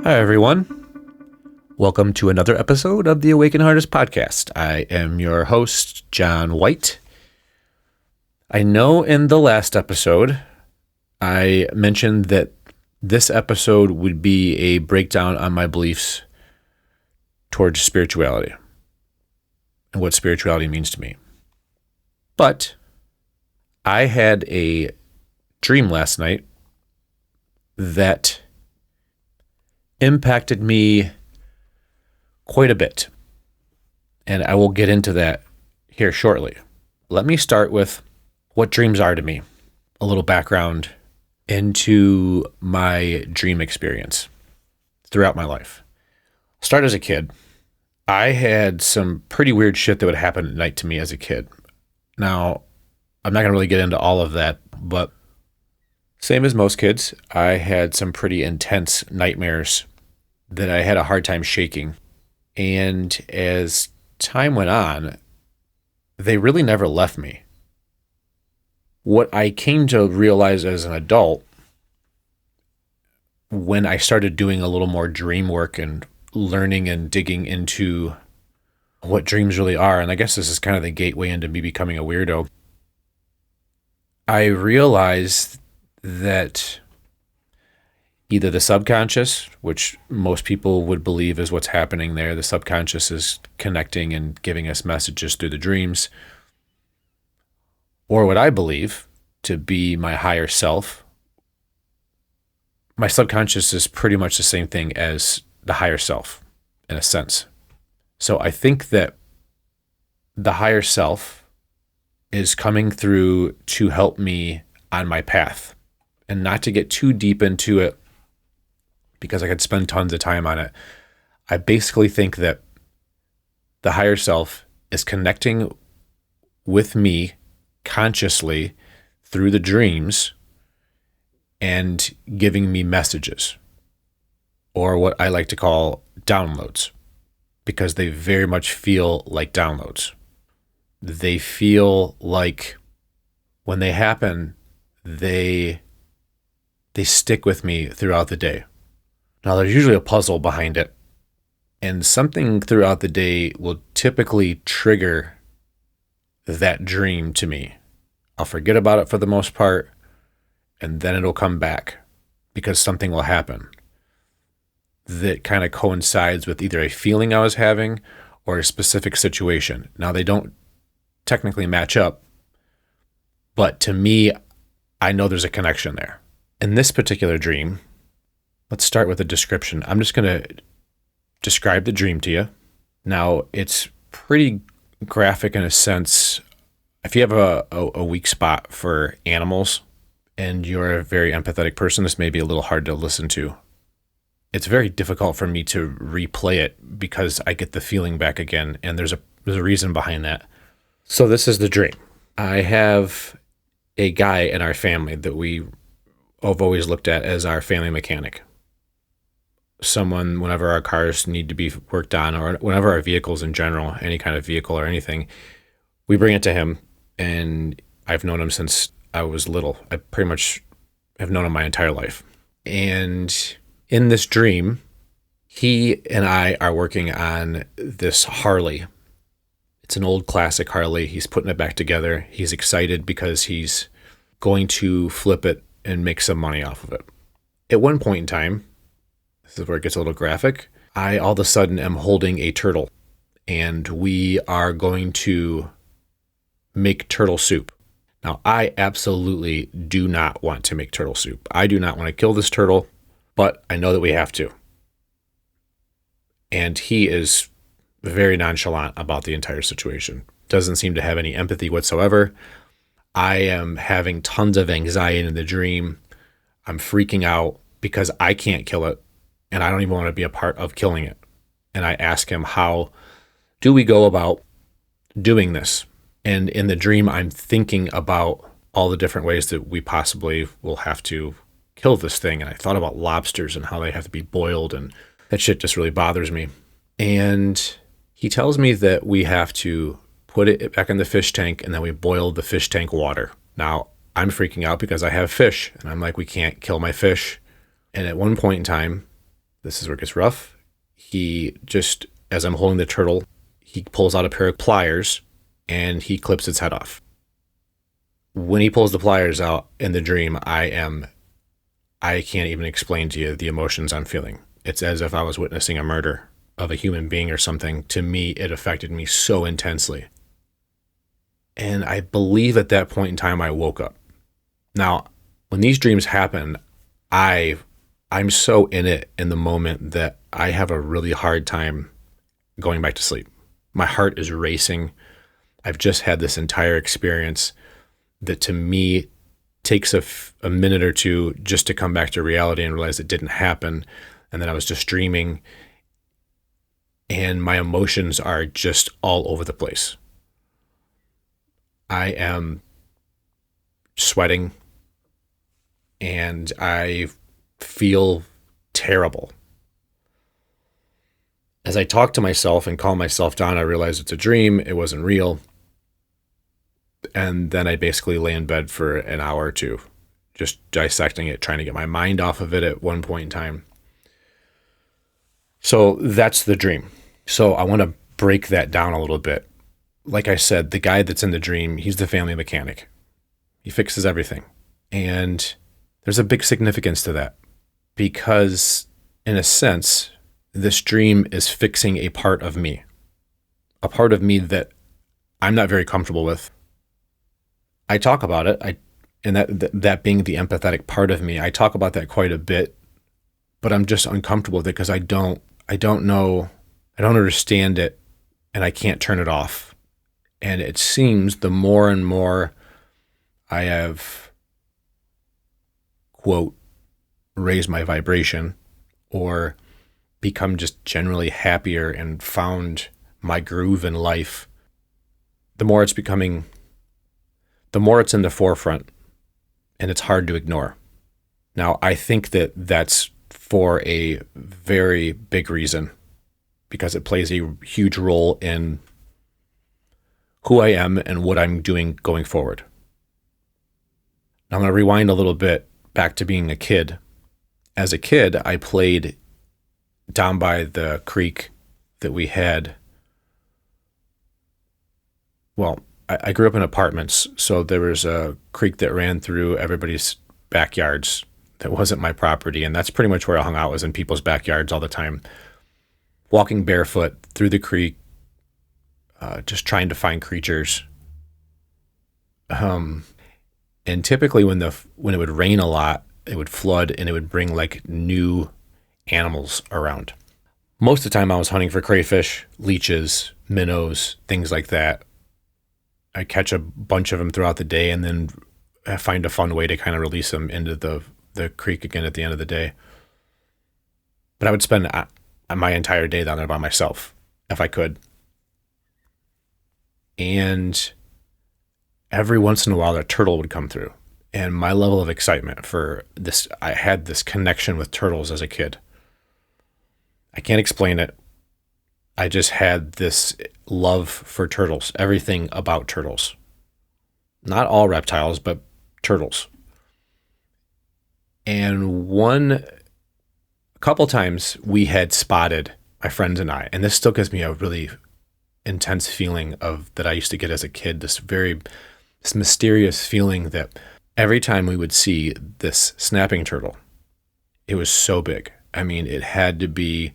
Hi, everyone. Welcome to another episode of the Heartist podcast. I am your host, John White. I know in the last episode, I mentioned that this episode would be a breakdown on my beliefs towards spirituality and what spirituality means to me. But I had a dream last night that impacted me quite a bit. And I will get into that here shortly. Let me start with what dreams are to me. A little background into my dream experience throughout my life. Start as a kid. I had some pretty weird shit that would happen at night to me as a kid. Now, I'm not going to really get into all of that, but same as most kids, I had some pretty intense nightmares that I had a hard time shaking. And as time went on, they really never left me. What I came to realize as an adult, when I started doing a little more dream work and learning and digging into what dreams really are, and I guess this is kind of the gateway into me becoming a weirdo, I realized that either the subconscious, which most people would believe is what's happening there, the subconscious is connecting and giving us messages through the dreams, or what I believe to be my higher self. My subconscious is pretty much the same thing as the higher self, in a sense. So I think that the higher self is coming through to help me on my path. And not to get too deep into it, because I could spend tons of time on it, I basically think that the higher self is connecting with me consciously through the dreams and giving me messages, or what I like to call downloads, because they very much feel like downloads. They feel like when they happen, they stick with me throughout the day. Now, there's usually a puzzle behind it, and something throughout the day will typically trigger that dream to me. I'll forget about it for the most part, and then it'll come back because something will happen that kind of coincides with either a feeling I was having or a specific situation. Now, they don't technically match up, but to me, I know there's a connection there. In this particular dream, let's start with a description. I'm just going to describe the dream to you. Now, it's pretty graphic in a sense. If you have a weak spot for animals and you're a very empathetic person, this may be a little hard to listen to. It's very difficult for me to replay it because I get the feeling back again, and there's a reason behind that. So this is the dream. I have a guy in our family that I've always looked at as our family mechanic. Someone, whenever our cars need to be worked on, or whenever our vehicles in general, any kind of vehicle or anything, we bring it to him, and I've known him since I was little. I pretty much have known him my entire life. And in this dream, he and I are working on this Harley. It's an old classic Harley. He's putting it back together. He's excited because he's going to flip it and make some money off of it. At one point in time, this is where it gets a little graphic, I all of a sudden am holding a turtle, and we are going to make turtle soup. Now, I absolutely do not want to make turtle soup. I do not want to kill this turtle, but I know that we have to. And he is very nonchalant about the entire situation. Doesn't seem to have any empathy whatsoever. I am having tons of anxiety in the dream. I'm freaking out because I can't kill it, and I don't even want to be a part of killing it. And I ask him, how do we go about doing this? And in the dream, I'm thinking about all the different ways that we possibly will have to kill this thing. And I thought about lobsters and how they have to be boiled, and that shit just really bothers me. And he tells me that we have to put it back in the fish tank, and then we boil the fish tank water. Now, I'm freaking out because I have fish, and I'm like, we can't kill my fish. And at one point in time, This is where it gets rough. He just, as I'm holding the turtle, he pulls out a pair of pliers and he clips its head off. When he pulls the pliers out in the dream, I can't even explain to you the emotions I'm feeling. It's as if I was witnessing a murder of a human being or something. To me, it affected me so intensely. And I believe at that point in time, I woke up. Now, when these dreams happen, I'm so in it in the moment that I have a really hard time going back to sleep. My heart is racing. I've just had this entire experience that to me takes a minute or two just to come back to reality and realize it didn't happen. And then I was just dreaming. And my emotions are just all over the place. I am sweating and I feel terrible. As I talk to myself and calm myself down, I realize it's a dream. It wasn't real. And then I basically lay in bed for an hour or two, just dissecting it, trying to get my mind off of it at one point in time. So that's the dream. So I want to break that down a little bit. Like I said, the guy that's in the dream, he's the family mechanic. He fixes everything. And there's a big significance to that because, in a sense, this dream is fixing a part of me that I'm not very comfortable with. I talk about it, and that being the empathetic part of me, I talk about that quite a bit, but I'm just uncomfortable with it because I don't know, I don't understand it, and I can't turn it off. And it seems the more and more I have, quote, raised my vibration or become just generally happier and found my groove in life, the more it's in the forefront and it's hard to ignore. Now, I think that that's for a very big reason because it plays a huge role in who I am and what I'm doing going forward. Now, I'm going to rewind a little bit back to being a kid. As a kid, I played down by the creek that we had. Well, I grew up in apartments, so there was a creek that ran through everybody's backyards that wasn't my property, and that's pretty much where I hung out, was in people's backyards all the time, walking barefoot through the creek, just trying to find creatures. And typically when it would rain a lot, it would flood and it would bring like new animals around. Most of the time I was hunting for crayfish, leeches, minnows, things like that. I catch a bunch of them throughout the day and then I find a fun way to kind of release them into the creek again at the end of the day. But I would spend my entire day down there by myself if I could. And every once in a while, a turtle would come through. And my level of excitement for this, I had this connection with turtles as a kid. I can't explain it. I just had this love for turtles, everything about turtles. Not all reptiles, but turtles. And a couple times we had spotted, my friends and I, and this still gives me a really intense feeling that I used to get as a kid, this mysterious feeling that every time we would see this snapping turtle, it was so big. I mean, it had to be,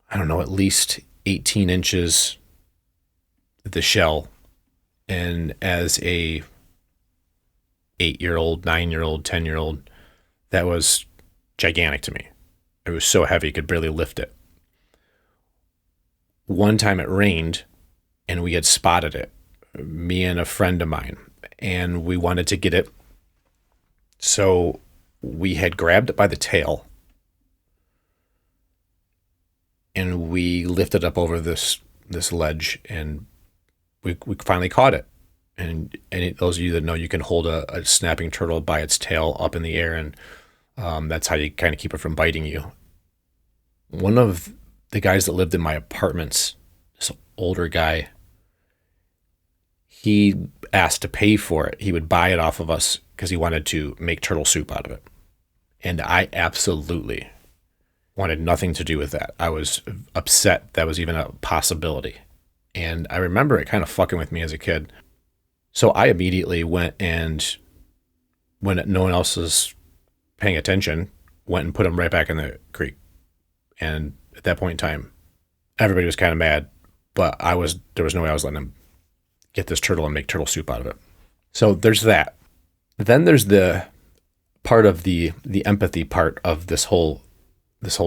I don't know, at least 18 inches, the shell. And as a 8-year-old, 9-year-old, 10-year-old, that was gigantic to me. It was so heavy, you could barely lift it. One time it rained and we had spotted it, me and a friend of mine, and we wanted to get it. So we had grabbed it by the tail and we lifted up over this ledge and we finally caught it. And those of you that know, you can hold a snapping turtle by its tail up in the air, and that's how you kind of keep it from biting you. One of the guys that lived in my apartments, this older guy, he asked to pay for it. He would buy it off of us because he wanted to make turtle soup out of it. And I absolutely wanted nothing to do with that. I was upset that was even a possibility. And I remember it kind of fucking with me as a kid. So I immediately went and, when no one else was paying attention, went and put him right back in the creek. And at that point in time, everybody was kind of mad, but there was no way I was letting him get this turtle and make turtle soup out of it. So there's that. Then there's the part of the empathy part of this whole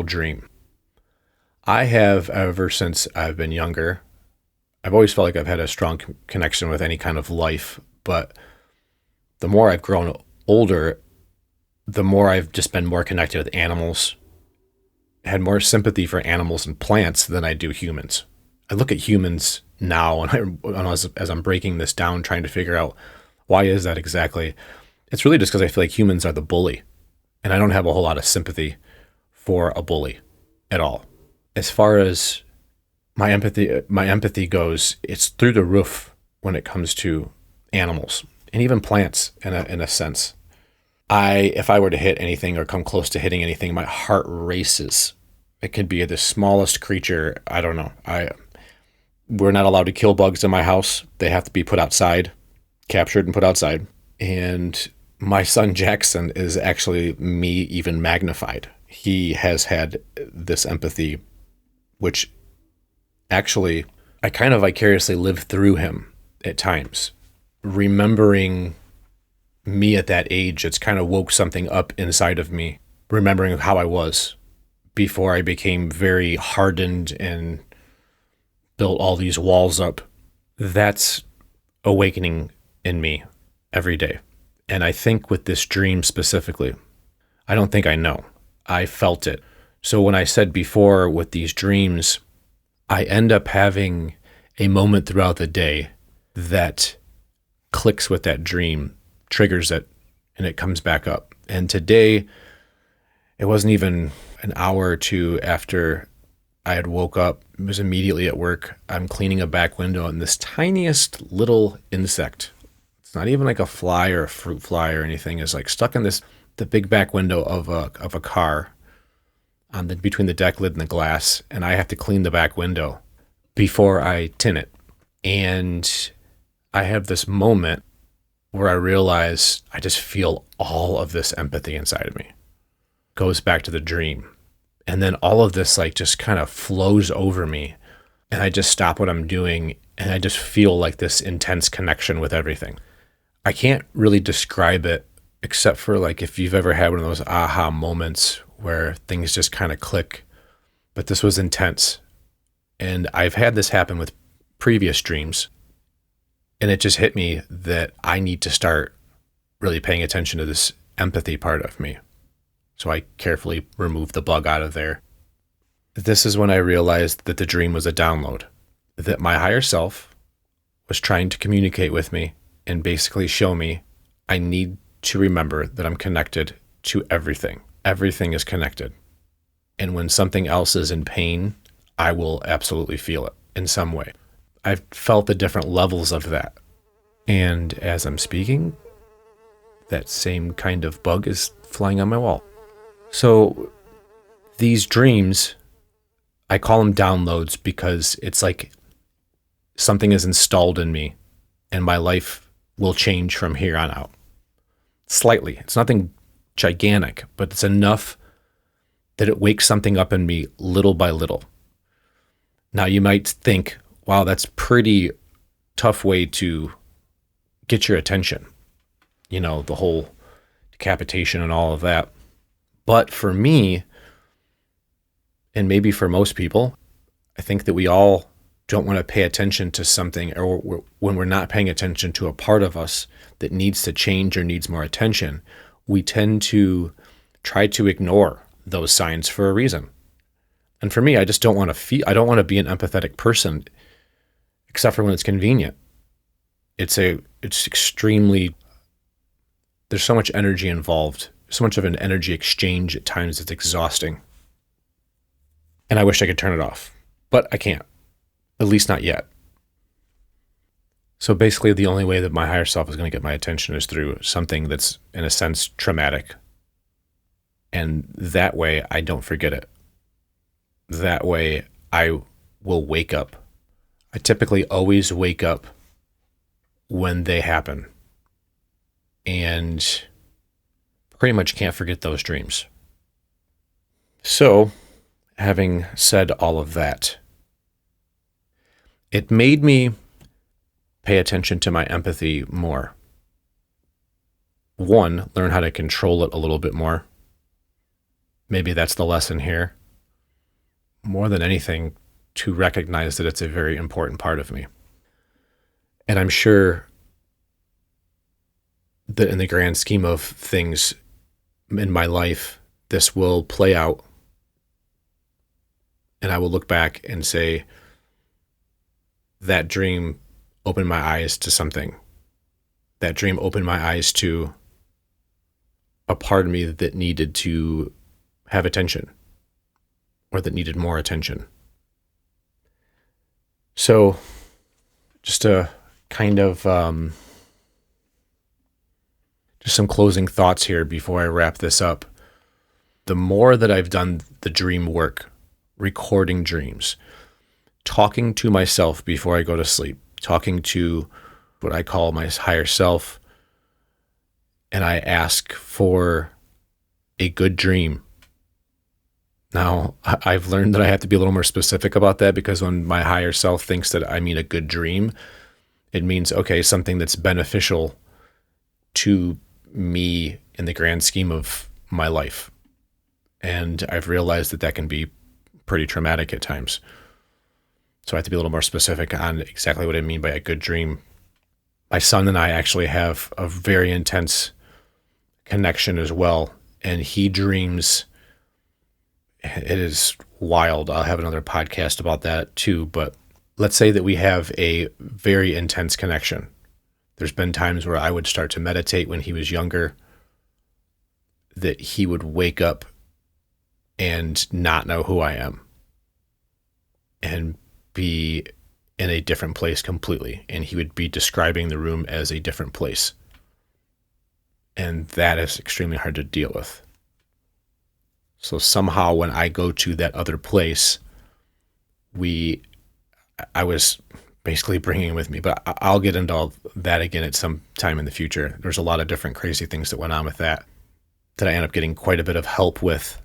dream. I have, ever since I've been younger, I've always felt like I've had a strong connection with any kind of life, but the more I've grown older, the more I've just been more connected with animals, had more sympathy for animals and plants than I do humans. I look at humans now, and as I'm breaking this down, trying to figure out why is that exactly. It's really just because I feel like humans are the bully, and I don't have a whole lot of sympathy for a bully at all. As far as my empathy goes, it's through the roof when it comes to animals and even plants in a sense. If I were to hit anything or come close to hitting anything, my heart races. It could be the smallest creature. I don't know. We're not allowed to kill bugs in my house. They have to be put outside, captured and put outside. And my son Jackson is actually me even magnified. He has had this empathy, which actually I kind of vicariously live through him at times. Remembering me at that age, it's kind of woke something up inside of me, remembering how I was before I became very hardened and built all these walls up. That's awakening in me every day. And I think with this dream specifically, I don't think I know. I felt it. So when I said before with these dreams, I end up having a moment throughout the day that clicks with that dream, triggers it, and it comes back up. And today, it wasn't even an hour or two after I had woke up. It was immediately at work. I'm cleaning a back window, and this tiniest little insect, it's not even like a fly or a fruit fly or anything, is like stuck in the big back window of a car between the deck lid and the glass, and I have to clean the back window before I tin it. And I have this moment where I realize I just feel all of this empathy inside of me. Goes back to the dream. And then all of this like just kind of flows over me, and I just stop what I'm doing, and I just feel like this intense connection with everything. I can't really describe it except for like if you've ever had one of those aha moments where things just kind of click, but this was intense. And I've had this happen with previous dreams, and it just hit me that I need to start really paying attention to this empathy part of me. So I carefully removed the bug out of there. This is when I realized that the dream was a download, that my higher self was trying to communicate with me and basically show me I need to remember that I'm connected to everything. Everything is connected. And when something else is in pain, I will absolutely feel it in some way. I've felt the different levels of that. And as I'm speaking, that same kind of bug is flying on my wall. So these dreams, I call them downloads because it's like something is installed in me and my life will change from here on out. Slightly. It's nothing gigantic, but it's enough that it wakes something up in me little by little. Now you might think, wow, that's pretty tough way to get your attention. You know, the whole decapitation and all of that. But for me, and maybe for most people, I think that we all don't want to pay attention to something, or when we're not paying attention to a part of us that needs to change or needs more attention, we tend to try to ignore those signs for a reason. And for me, I just don't want to I don't want to be an empathetic person, except for when it's convenient. It's extremely, there's so much energy involved, so much of an energy exchange at times, it's exhausting. And I wish I could turn it off, but I can't, at least not yet. So basically the only way that my higher self is going to get my attention is through something that's in a sense traumatic. And that way I don't forget it. That way I will wake up. I typically always wake up when they happen and pretty much can't forget those dreams. So, having said all of that, it made me pay attention to my empathy more. One, learn how to control it a little bit more. Maybe that's the lesson here. More than anything, to recognize that it's a very important part of me. And I'm sure that in the grand scheme of things in my life, this will play out. And I will look back and say, that dream opened my eyes to something. That dream opened my eyes to a part of me that needed to have attention, or that needed more attention. So just a kind of just some closing thoughts here before I wrap this up. The more that I've done the dream work, recording dreams, talking to myself before I go to sleep, talking to what I call my higher self, and I ask for a good dream. Now, I've learned that I have to be a little more specific about that, because when my higher self thinks that I mean a good dream, it means, okay, something that's beneficial to me in the grand scheme of my life. And I've realized that that can be pretty traumatic at times. So I have to be a little more specific on exactly what I mean by a good dream. My son and I actually have a very intense connection as well. And he dreams, it is wild. I'll have another podcast about that too. But let's say that we have a very intense connection. There's been times where I would start to meditate when he was younger, that he would wake up and not know who I am and be in a different place completely. And he would be describing the room as a different place. And that is extremely hard to deal with. So somehow when I go to that other place, I was basically bringing him with me, but I'll get into all that again at some time in the future. There's a lot of different crazy things that went on with that I end up getting quite a bit of help with,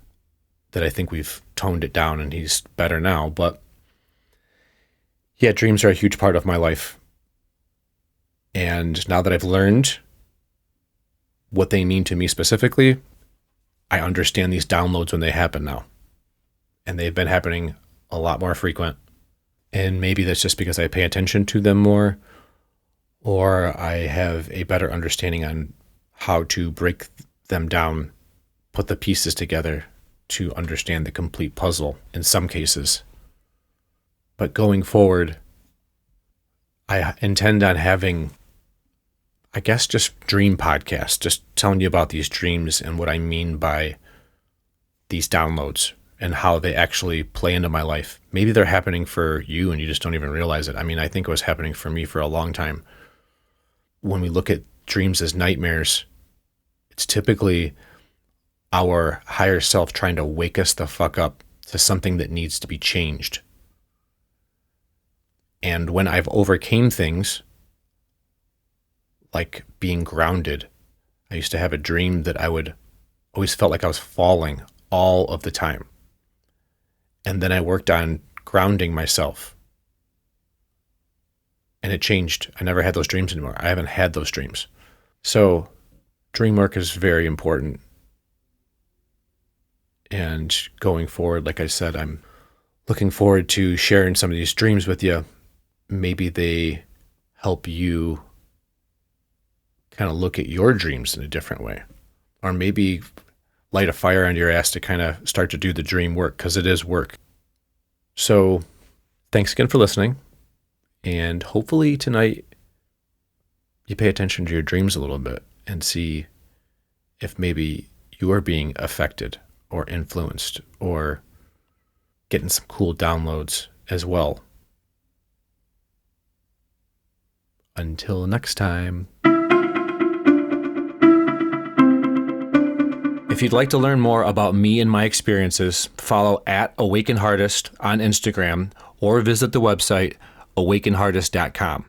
that I think we've toned it down and he's better now. But yeah, dreams are a huge part of my life. And now that I've learned what they mean to me specifically, I understand these downloads when they happen now. And they've been happening a lot more frequent. And maybe that's just because I pay attention to them more, or I have a better understanding on how to break them down, put the pieces together to understand the complete puzzle in some cases. But going forward, I intend on having, I guess, just dream podcasts, just telling you about these dreams and what I mean by these downloads and how they actually play into my life. Maybe they're happening for you and you just don't even realize it. I mean, I think it was happening for me for a long time. When we look at dreams as nightmares, it's typically our higher self trying to wake us the fuck up to something that needs to be changed. And when I've overcame things, like being grounded, I used to have a dream that I would always felt like I was falling all of the time. And then I worked on grounding myself. And it changed. I never had those dreams anymore. I haven't had those dreams. So dream work is very important. And going forward, like I said, I'm looking forward to sharing some of these dreams with you. Maybe they help you kind of look at your dreams in a different way. Or maybe light a fire under your ass to kind of start to do the dream work, because it is work. So thanks again for listening. And hopefully tonight you pay attention to your dreams a little bit and see if maybe you are being affected or influenced or getting some cool downloads as well. Until next time. If you'd like to learn more about me and my experiences, follow @AwakenHeartist on Instagram or visit the website awakenheartist.com.